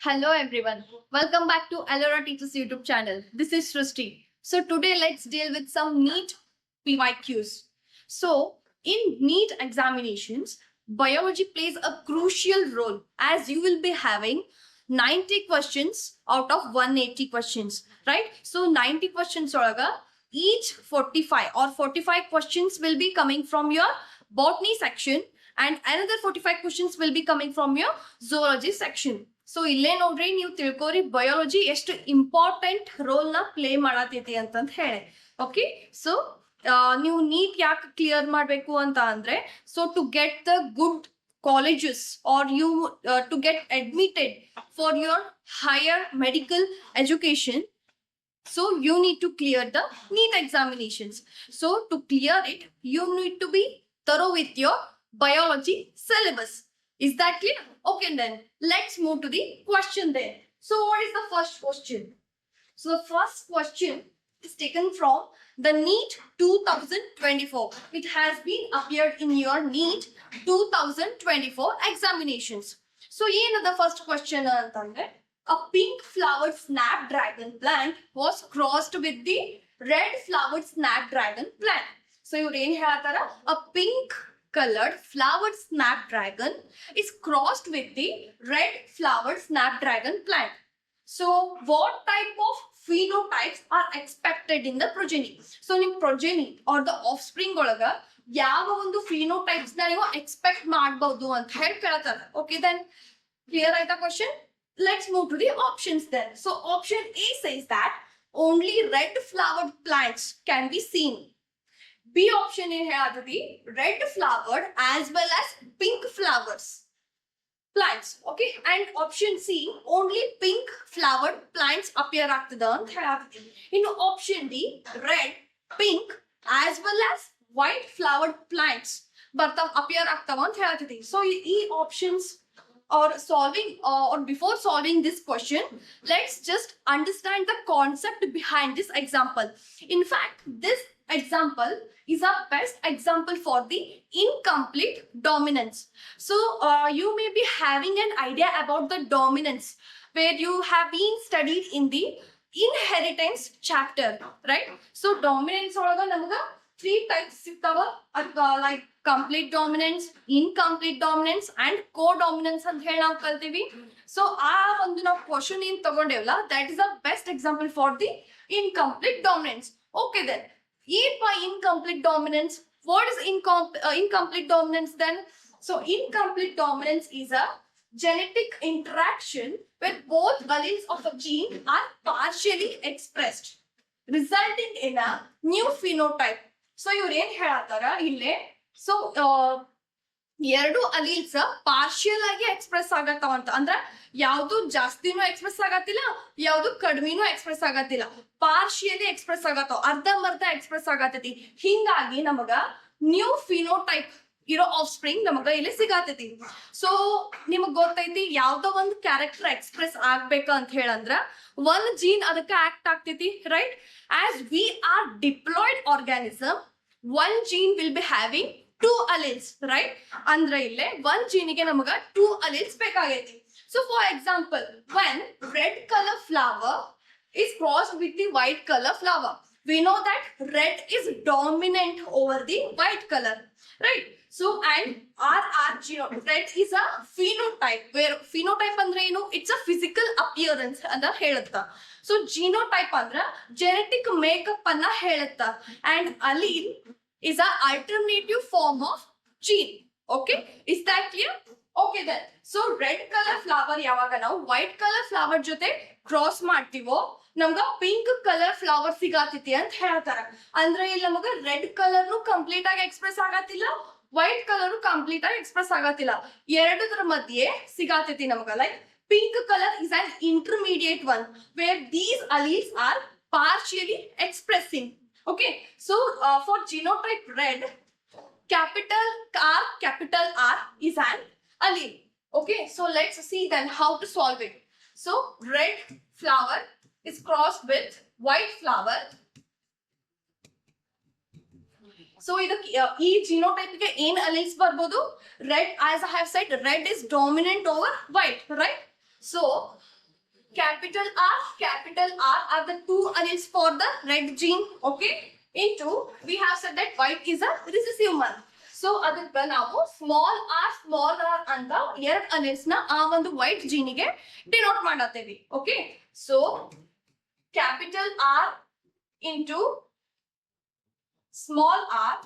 Hello everyone. Welcome back to Alora Teachers YouTube channel. This is Srishti. So today let's deal with some NEET PYQs. So in NEET examinations, biology plays a crucial role as you will be having 90 questions out of 180 questions, right? So 90 questions olaga each 45 questions will be coming from your botany section and another 45 questions will be coming from your zoology section. So ಇಲ್ಲೇ ನೋಡ್ರಿ ನೀವು ತಿಳ್ಕೊರಿ biology ಎಷ್ಟು important role ನ play ಮಾಡತೈತಿ ಅಂತಂತ ಹೇಳಿ. Okay, so ನೀವು ನೀಟ್ ಯಾಕೆ ಕ್ಲಿಯರ್ ಮಾಡಬೇಕು ಅಂತ ಅಂದ್ರೆ, so to get the good colleges or you to get admitted for your higher medical education, so you need to clear the NEET examinations. So to clear it, you need to be thorough with your biology syllabus. Is that clear? Okay, then let's move to the question there. So what is the first question? So the first question is taken from the NEET 2024. It has been appeared in your NEET 2024 examinations. So here the first question antandre, a pink flowered snapdragon plant was crossed with the red flowered snapdragon plant. So you rain ಹೇಳ್ತಾರ, a pink colored flowered snapdragon is crossed with the red flowered snapdragon plant. So what type of phenotypes are expected in the progeny? So in progeny or the offspring ಒಳಗ ಯಾವ ಒಂದು phenotypes ನ ನೀವು expect ಮಾಡಬಹುದು ಅಂತ ಹೇಳಿ ಕೇಳ್ತಾರ. Okay, then clear ಆಯ್ತಾ question? Let's move to the options then. So option A says that only red flowered plants can be seen. B option is red flowered as well as pink flowers plants. Okay, and option C, only pink flowered plants appear ಆಗ್ತದ ಅಂತ ಹೇಳಾಕತ್ತೀನಿ. ಇನ್ನು option D, red, pink as well as white flowered plants appear ಆಗ್ತಾವ ಅಂತ ಹೇಳಾಕತ್ತೀನಿ. So ಈ options or solving or before solving this question, let's just understand the concept behind this example. In fact, this example is a best example for the incomplete dominance. So you may be having an idea about the dominance where you have been studied in the inheritance chapter, right? So dominance olaga namaga three types siktava, like complete dominance, incomplete dominance and co-dominance ಅಂತ ಹೇಳಿ ನಾವು ಕಲ್ತೀವಿ. So ಆ ಒಂದು ನಾವು question ಏನ್ ತಗೊಂಡೇವಲ್ಲ, that is the best example for the incomplete dominance. Okay, then by incomplete dominance, what is incomplete dominance then? So incomplete dominance is a genetic interaction where both alleles of a gene are partially expressed, resulting in a new phenotype. So ಇವ್ರು ಏನ್ ಹೇಳತ್ತಾರ ಇಲ್ಲೇ, so ಎರಡು alleles partial ಆಗಿ express ಆಗತ್ತಾವ ಅಂತ ಅಂದ್ರ ಯಾವ್ದು ಜಾಸ್ತಿನೂ express ಆಗತ್ತಿಲ್ಲ, ಯಾವ್ದು ಕಡಿಮೆನೂ express ಆಗತ್ತಿಲ್ಲ, partially express ಆಗತ್ತಾವ, ಅರ್ಧಂಬರ್ಧ ಎಕ್ಸ್ಪ್ರೆಸ್ ಆಗತೈತಿ. ಹಿಂಗಾಗಿ ನಮಗ ನ್ಯೂ ಫಿನೋಟೈಪ್ ಇರೋ ಆಫ್ ಸ್ಪ್ರಿಂಗ್ ನಮಗ ಇಲ್ಲಿ ಸಿಗತೈತಿ. ಸೊ ನಿಮಗ್ ಗೊತ್ತೈತಿ ಯಾವ್ದೋ ಒಂದು ಕ್ಯಾರೆಕ್ಟರ್ ಎಕ್ಸ್ಪ್ರೆಸ್ ಆಗ್ಬೇಕ ಅಂತ ಹೇಳಂದ್ರ ಒಂದ್ ಜೀನ್ ಅದಕ್ಕೆ ಆಕ್ಟ್ ಆಗ್ತೈತಿ, right? As we are diploid organism, one gene will be having two alleles, right? ಅಂದ್ರೆ ಇಲ್ಲೇ one gene ಗೆ ನಮಗ two alleles ಬೇಕಾಗೈತಿ. So for example, when red color flower is crossed with the white color flower, we know that red is dominant over the white color, right? So and red is a phenotype, where phenotype ಅಂದ್ರೆ ಏನು, it's a physical appearance ಅಂತ ಹೇಳುತ್ತ. So genotype ಅಂದ್ರ genetic makeup ಅನ್ನ ಹೇಳುತ್ತ, and allele is a alternative form of gene. Okay, is that clear? Okay, then so red color flower ಯಾವಾಗ ನಾವು white color flower ಜೊತೆ ಕ್ರಾಸ್ ಮಾಡ್ತೀವೋ ನಮ್ಗ ಪಿಂಕ್ ಕಲರ್ ಫ್ಲವರ್ ಸಿಗಾತೈತಿ ಅಂತ ಹೇಳ್ತಾರ. ಅಂದ್ರೆ ಇಲ್ಲಿ ನಮಗ ರೆಡ್ ಕಲರ್ನು ಕಂಪ್ಲೀಟ್ ಆಗಿ ಎಕ್ಸ್ಪ್ರೆಸ್ ಆಗತ್ತಿಲ್ಲ, ವೈಟ್ ಕಲರ್ ಕಂಪ್ಲೀಟ್ ಆಗಿ ಎಕ್ಸ್ಪ್ರೆಸ್ ಆಗತ್ತಿಲ್ಲ, ಎರಡರ ಮಧ್ಯೆ ಸಿಗಾತೈತಿ ನಮಗ. Like pink color is an intermediate one where these alleles are partially expressing. Okay, so for genotype red, capital R is an allele. Okay, so let's see then how to solve it. So red flower is crossed with white flower. So ಈ genotype ಗೆ ಏನ್ alleles ಬರ್ಬೋದು? Red, as I have said, red is dominant over white, right? So capital R are the two alleles for the red gene. Okay. Into we have said that white is a recessive one. So ಅದಕ್ಕೆ ನಾವು small R ಅಂತ ಎರಡು ಅಲೆಲ್ಸ್ ನ ಆ ಒಂದು white ಜೀನಿಗೆ denote ಮಾಡತ್ತೇವಿ. Okay, so capital R into small R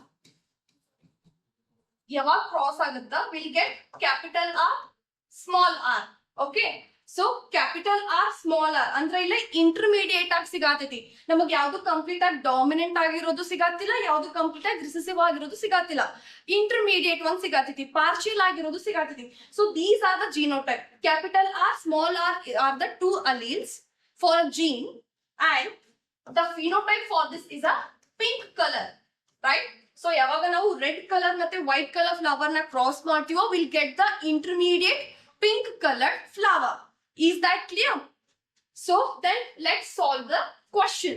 ಯಾವಾಗ ಕ್ರಾಸ್ ಆಗುತ್ತಾ will get capital R small R. Okay, so capital R small R ಅಂದ್ರೆ ಇಲ್ಲ ಇಂಟರ್ಮೀಡಿಯೇಟ್ ಆಗಿ ಸಿಗಾತೈತಿ. ನಮಗ್ ಯಾವ್ದು ಕಂಪ್ಲೀಟ್ ಆಗಿ ಡಾಮಿನೆಂಟ್ ಆಗಿರೋದು ಸಿಗಾತಿಲ್ಲ, ಯಾವ್ದು ಕಂಪ್ಲೀಟ್ ಆಗಿ ರಿಸೆಸಿವ್ ಆಗಿರೋದು ಸಿಗಾತಿಲ್ಲ. ಇಂಟರ್ಮೀಡಿಯೇಟ್ ಒಂದ್ ಸಿಗಾತೈತಿ, ಪಾರ್ಷಿಯಲ್ ಆಗಿರೋದು ಸಿಗಾತೈತಿ. So these are the genotype. Capital R, small r are the two alleles for a gene, and the phenotype for this is a pink color, right? So ಯಾವಾಗ ನಾವು red colour ಮತ್ತೆ white colour flower ನ cross ಮಾಡ್ತೀವೋ will get the intermediate pink colored flower. Is that clear? So then let's solve the question.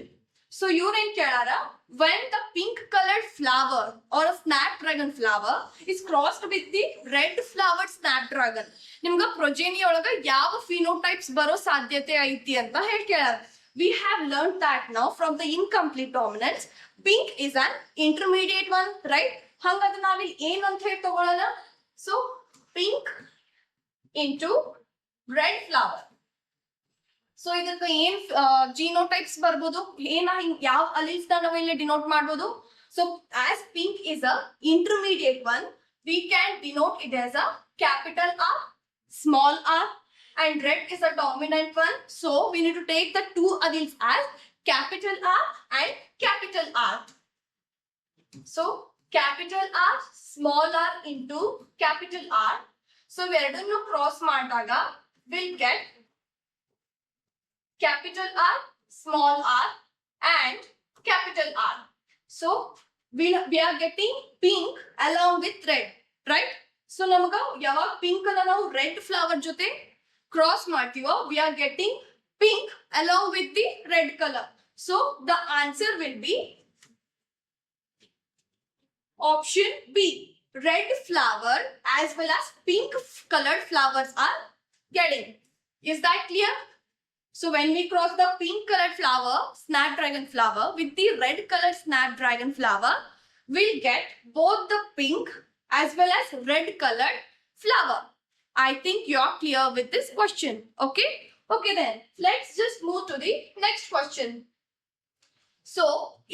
So you're Kerala, when the pink colored flower or a snapdragon flower is crossed with the red flowered snapdragon, nimga progeny olaga yava phenotypes baro sadhyate aiti anta heli kelare. We have learned that now from the incomplete dominance. Pink is an intermediate one, right? Hangadre navi ಏನು ಅಂತ ಹೇಳಿ ತಗೊಳ್ಳೋಣ. So pink into red flower. So ಇದಕ್ಕೆ ಏನ್ genotypes ಬರ್ಬೋದು, ಏನ ಯಾವ alleles ನಾವು ಇಲ್ಲಿ ಡಿನೋಟ್ ಮಾಡ್ಬೋದು. So as pink is a intermediate one, we can denote it as a capital R, small R, and red is a dominant one. So we need to take the two alleles as capital R and capital R. So capital R, small r into capital R. So ಎರಡನ್ನು cross ಮಾಡಿದಾಗ we'll get capital R, small r and capital R. So we are getting pink along with red, right? So ನಮಗ ಯಾವಾಗ pink ಅನ್ನ ನಾವು red flower ಜೊತೆ cross ಮಾಡ್ತೀವೋ we are getting pink along with the red color. So the answer will be option B. Red flower as well as pink colored flowers are getting. Is that clear? So when we cross the pink colored flower, snapdragon flower, with the red colored snapdragon flower, we'll get both the pink as well as red colored flower. I think you're clear with this question. Okay? Okay then, let's just move to the next question. So,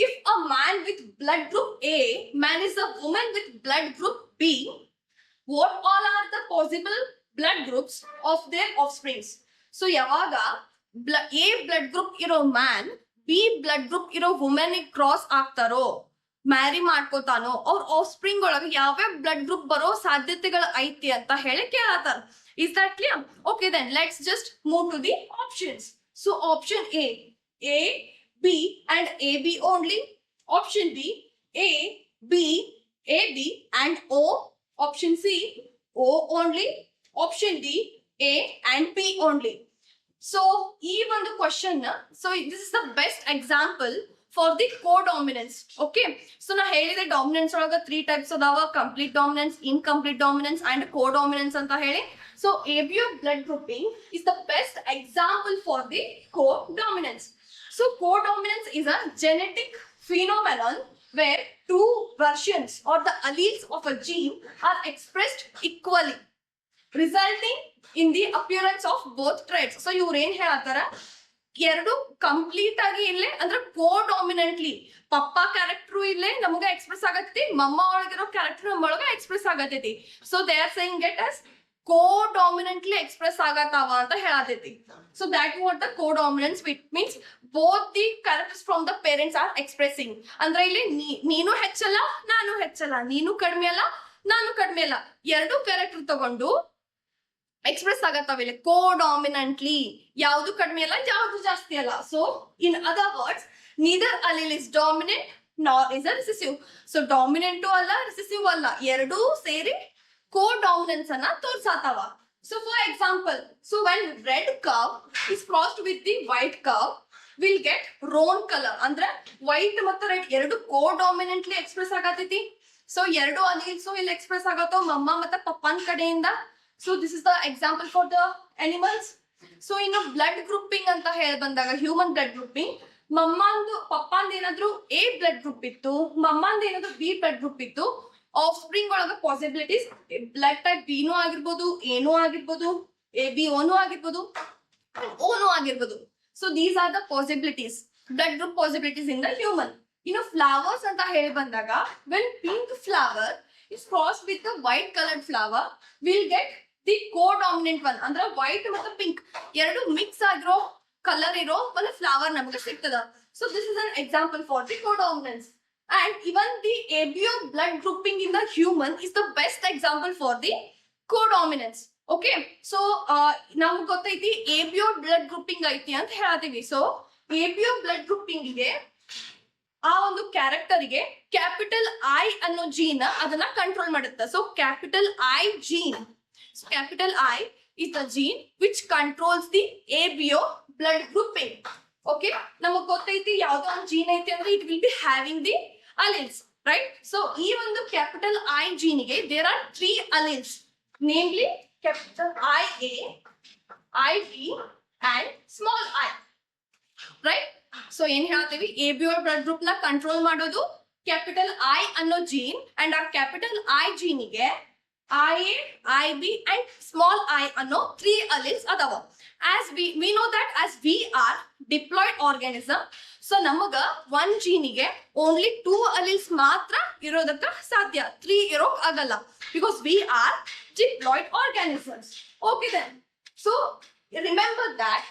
if a man with blood group A marries a woman with blood group B, what all are the possible blood groups of their offsprings? So, yavaga A blood group iro man, B blood group iro woman cross ಆಗ್ತಾರೋ, marry ಮಾಡ್ಕೋತಾನೋ, ಅವ್ರ offspring ಒಳಗೆ ಯಾವ್ಯಾವ blood group ಬರೋ ಸಾಧ್ಯತೆಗಳು ಐತಿ ಅಂತ ಹೇಳಿ ಕೇಳತ್ತಾರ. Is that clear? Okay then, let's just move to the options. So, option A, B and AB only. Option B, A, B, AB and O. Option C, O only. Option D, A and P only. So even the question, so this is the best example for the codominance. Okay, so na ಹೇಳಿದೆ dominance ಒಳಗ 3 types ಅದಾವ, complete dominance, incomplete dominance and codominance ಅಂತ ಹೇಳಿ. So ABO blood grouping is the best example for the codominance. So codominance is a genetic phenomenon where two versions or the alleles of a gene are expressed equally, resulting in the appearance of both traits. So ಇವ್ರು ಏನ್ ಹೇಳತ್ತಾರ, ಎರಡು complete ಆಗಿ ಇಲ್ಲೇ ಅಂದ್ರೆ ಕೋಡಾಮಿನೆಂಟ್ಲಿ ಪಪ್ಪ character ಇಲ್ಲೇ ನಮಗ express ಆಗತೈತಿ, ಮಮ್ಮ ಒಳಗಿರೋ ಕ್ಯಾರೆಕ್ಟರ್ ನಮ್ಮೊಳಗ ಎಕ್ಸ್ಪ್ರೆಸ್ ಆಗತೈತಿ. So they are saying it as codominantly express ಆಗತಾವ ಅಂತ ಹೇಳತೈತಿ. So that what the codominance, which means both the characters from the parents are expressing. ಅಂದ್ರೆ ಇಲ್ಲಿ ನೀನು ಹೆಚ್ಚಲ್ಲ ನಾನು ಹೆಚ್ಚಲ್ಲ, ನೀನು ಕಡಿಮೆ ಅಲ್ಲ ನಾನು ಕಡಿಮೆ ಅಲ್ಲ, ಎರಡು ಕ್ಯಾರೆಕ್ಟರ್ ತಗೊಂಡು ಎಕ್ಸ್ಪ್ರೆಸ್ ಆಗತ್ತಾವ ಇಲ್ಲಿ codominantly. ಯಾವುದು ಕಡಿಮೆ ಅಲ್ಲ ಯಾವುದು ಜಾಸ್ತಿ ಅಲ್ಲ. So in other words, neither allele is dominant nor is a recessive. So dominant ಅಲ್ಲ recessive ಅಲ್ಲ, ಎರಡೂ ಸೇರಿ codominance ಅನ್ನ ತೋರ್ಸಾತಾವ. So for example, so when red curve is crossed with the white curve, we'll get roan color. ಅಂದ್ರೆ white ಮತ್ತು red ಎರಡು codominantly express ಆಗತೈತಿ. So ಎರಡು alleles ಇಲ್ಲಿ ಎಕ್ಸ್ಪ್ರೆಸ್ ಆಗತ್ತೋ ಮಮ್ಮ ಮತ್ತು ಪಪ್ಪನ್ ಕಡೆಯಿಂದ. So this is the example for the animals. So ಇನ್ನು ಬ್ಲಡ್ ಗ್ರೂಪಿಂಗ್ ಅಂತ ಹೇಳಿ ಬಂದಾಗ ಹ್ಯೂಮನ್ ಬ್ಲಡ್ ಗ್ರೂಪಿಂಗ್, ಮಮ್ಮಂದು ಪಪ್ಪಂದ ಏನಾದ್ರು ಎ ಬ್ಲಡ್ ಗ್ರೂಪ್ ಇತ್ತು, ಮಮ್ಮಂದ ಏನಾದ್ರು ಬಿ ಬ್ಲಡ್ ಗ್ರೂಪ್ ಇತ್ತು, ಆಫ್ ಸ್ಪ್ರಿಂಗ್ ಒಳಗ ಪಾಸಿಬಿಲಿಟೀಸ್ ಬ್ಲಡ್ ಟೈಪ್ ಬಿನೂ ಆಗಿರ್ಬೋದು, ಏನೂ ಆಗಿರ್ಬೋದು, ಎ ಬಿ ಓನು ಆಗಿರ್ಬೋದು, ಓನು ಆಗಿರ್ಬೋದು. So these are the possibilities, blood group possibilities in the human. ಇನ್ನು ಫ್ಲವರ್ಸ್ ಅಂತ ಹೇಳಿ ಬಂದಾಗ, when pink flower is cross with the white coloured flower, will get the codominant one. ಅಂದ್ರೆ ವೈಟ್ ಮತ್ತು ಪಿಂಕ್ ಎರಡು mix ಆಗಿರೋ ಕಲರ್ ಇರೋ ಒಂದು ಫ್ಲವರ್ ನಮಗೆ ಸಿಗ್ತದ. So this is an example for the codominance. And even the ABO blood grouping in the human is the best example for the codominance. Okay, so ನಮ್ಗೆ ಗೊತ್ತೈತಿ ABO blood grouping ಐತಿ ಅಂತ ಹೇಳ್ತೀವಿ. So ABO blood grouping ಗೆ ಆ ಒಂದು character ಗೆ capital I ಅನ್ನೋ ಜೀನ್ ಅದನ್ನ ಕಂಟ್ರೋಲ್ ಮಾಡುತ್ತೆ. So capital I gene, so capital I is the gene which controls the ABO blood grouping. Okay, ನಮಗ್ ಗೊತ್ತೈತಿ ಯಾವ್ದೋ ಒಂದು ಜೀನ್ ಐತಿ ಅಂದ್ರೆ it will be having the alleles, right? So ಈ ಒಂದು capital I gene ಗೆ there are 3 alleles, namely capital IA, IB and small I, right? So ಏನ್ ಹೇಳ್ತೀವಿ, ABO blood group ನ ಕಂಟ್ರೋಲ್ ಮಾಡೋದು capital I ಅನ್ನೋ ಜೀನ್, and ಆ capital I gene ಗೆ IA, IB and small I ಅನ್ನೋ 3 alleles ಅದಾವ. As we know that as we are diploid organism, so ನಮಗ one gene ಗೆ only 2 alleles ಮಾತ್ರ ಇರೋದಕ್ಕ ಸಾಧ್ಯ, 3 ಇರೋಕ್ ಆಗಲ್ಲ, because we are diploid organisms. Okay then, so remember that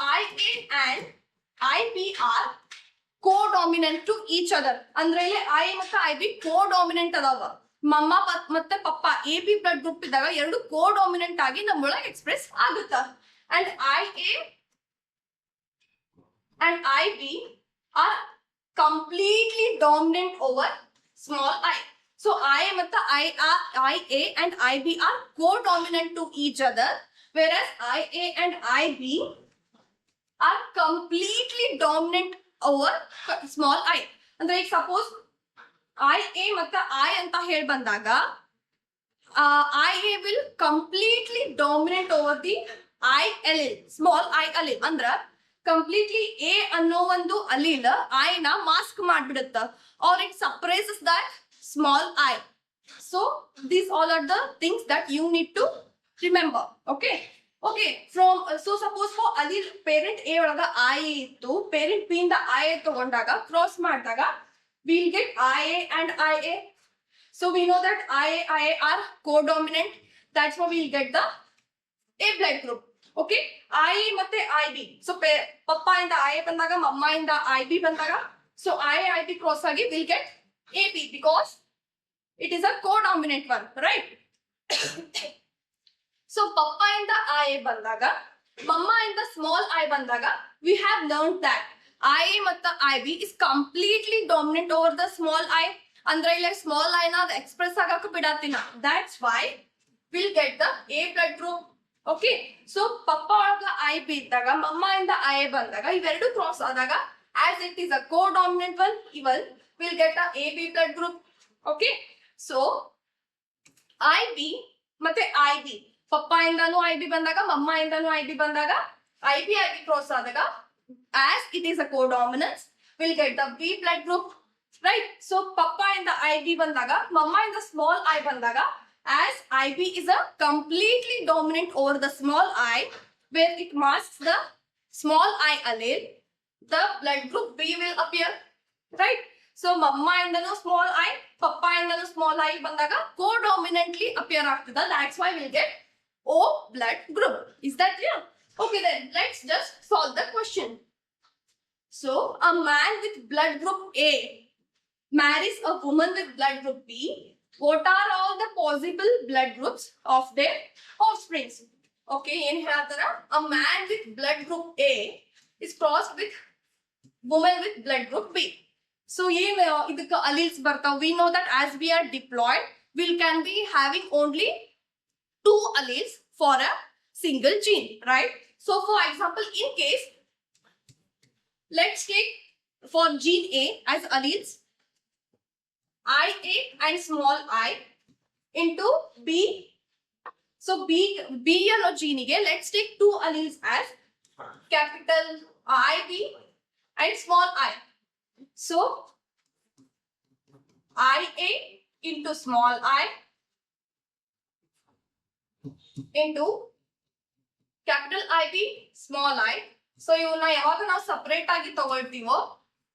IA and IB are co-dominant to each other. ಅಂದ್ರೆ ಇಲ್ಲಿ I ಮತ್ತು IB co-dominant ಅದಾವ. ಮಮ್ಮ ಮತ್ತೆ ಪಪ್ಪ ಎ ಬಿ ಬ್ಲಡ್ ಗ್ರೂಪ್ ಇದ್ದಾಗ ಎರಡು ಕೋಡಾಮಿನೆಂಟ್ ಆಗಿ ನಮ್ಮೊಳಗೆ ಎಕ್ಸ್ಪ್ರೆಸ್ ಆಗುತ್ತ. And IA and IB are completely dominant over small I. So IA ಮತ್ತು IA and IB are co-dominant to each other, whereas IA and IB are completely dominant over small I. ಅಂದ್ರೆ ಈಗ suppose IA ಮತ್ತು I ಅಂತ ಹೇಳಿ ಬಂದಾಗ IA will completely dominate over the I allele, small I allele. ಅಂದ್ರ completely A ಅನ್ನೋ ಒಂದು allele I ನ mask ಮಾಡ್ಬಿಡುತ್ತ, or it suppresses that small I. So these all are the things that you need to remember. Okay, from so suppose for allele parent A ಒಳಗ I ಇತ್ತು, parent B ಇಂದ I ತಗೊಂಡಾಗ cross ಮಾಡಿದಾಗ we'll get IA and IA. So we know that IA are co-dominant. That's why we'll get the A blood group. Okay, I ಮತ್ತೆ IB. So papa ಇಂದ IA ಬಂದಾಗ ಮಮ್ಮ ಇಂದ IB ಬಂದಾಗ, so IB cross ಆಗಿ we'll get AB because it is a co-dominant one, right? So papa ಇಂದ IA ಬಂದಾಗ ಮಮ್ಮ ಇಂದ small I ಬಂದಾಗ we have learned that IA ಮತ್ತು IB is completely dominant over the small I. ಅಂದ್ರೆ ಇಲ್ಲಿ small I ನ ಎಕ್ಸ್ಪ್ರೆಸ್ ಆಗಕ್ಕೆ ಬಿಡತ್ತಿನ. That's why we'll get the A blood group. Okay, so ಪಪ್ಪ ಒಳಗ IB ಇದ್ದಾಗ ಮಮ್ಮ ಇಂದ IA ಬಂದಾಗ ಇವೆರಡು ಕ್ರಾಸ್ ಆದಾಗ as it is a co-dominant one, even we'll get a AB blood group. Okay, so IB ಮತ್ತೆ IB, ಪಪ್ಪ ಇಂದಾನು IB ಬಂದಾಗ ಮಮ್ಮ ಇಂದಾನು IB ಬಂದಾಗ IB ಕ್ರಾಸ್ ಆದಾಗ as it is a co-dominance, we'll get the B blood group, right? So papa in the IB bandaga, mama in the small I bandaga, as IB is a completely dominant over the small I, where it masks the small I allele, the blood group B will appear, right? So mama in the small I, papa in the small I bandaga co-dominantly appear after that. That's why we'll get O blood group. Is that clear? Okay then, let's just solve the question. So a man with blood group A marries a woman with blood group B. What are all the possible blood groups of their offsprings? Okay, in here, a man with blood group A is crossed with woman with blood group B. So idukka alleles bartav. We know that as we are diploid, we can be having only 2 alleles for a single gene, right? So for example, in case, let's take for gene A as alleles IA and small I into B So B ಅನ್ನೋ ಜೀನಿಗೆ let's take two alleles as capital IB and small I. So IA into small I into capital IB small I. So ಇವನ್ನ ಯಾವಾಗ ನಾವು separate ಆಗಿ ತಗೊಳ್ತೀವೋ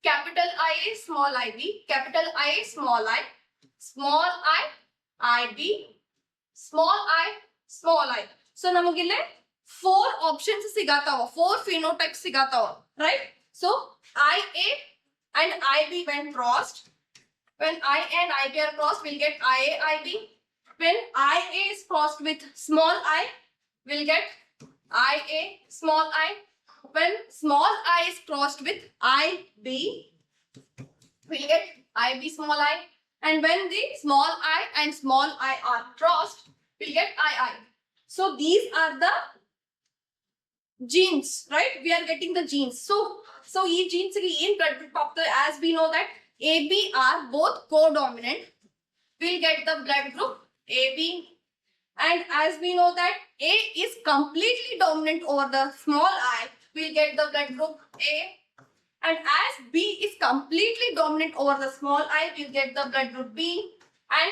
capital IA small IB, capital IA small I, IB, small I, small I. So ನಮಗಿಲ್ಲಿ 4 options ಸಿಗತಾವ, 4 phenotypes ಸಿಗತಾವ, right? So IA and IB when crossed, when I and IB are crossed, we'll get IA, IB. When IA is crossed with small I, we'll get IA, small I. When small I is crossed with IB, we'll get IB, small I. And when the small I and small I are crossed, we'll get II. So these are the genes, right? We are getting the genes. So these genes in blood group of the, as we know that AB are both codominant, we'll get the blood group AB. And as we know that A is completely dominant over the small I, we'll get the blood group A. And as B is completely dominant over the small I, we'll get the blood group B. And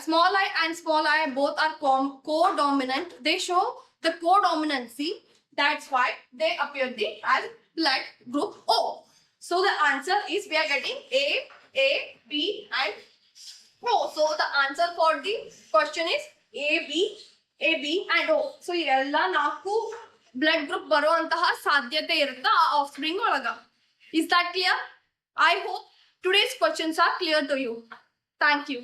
small I and small I both are co-dominant. They show the co-dominancy. That's why they appear as blood group O. So the answer is we are getting A, B and O. So the answer for the question is A, B and O. So ಎಲ್ಲ 4 blood group ಬರುವಂತಹ ಸಾಧ್ಯತೆ ಇರುತ್ತೆ ಆ ಆಫ್ಸ್ಪ್ರಿಂಗ್ ಒಳಗ. Is that clear? I hope today's questions are clear to you. Thank you.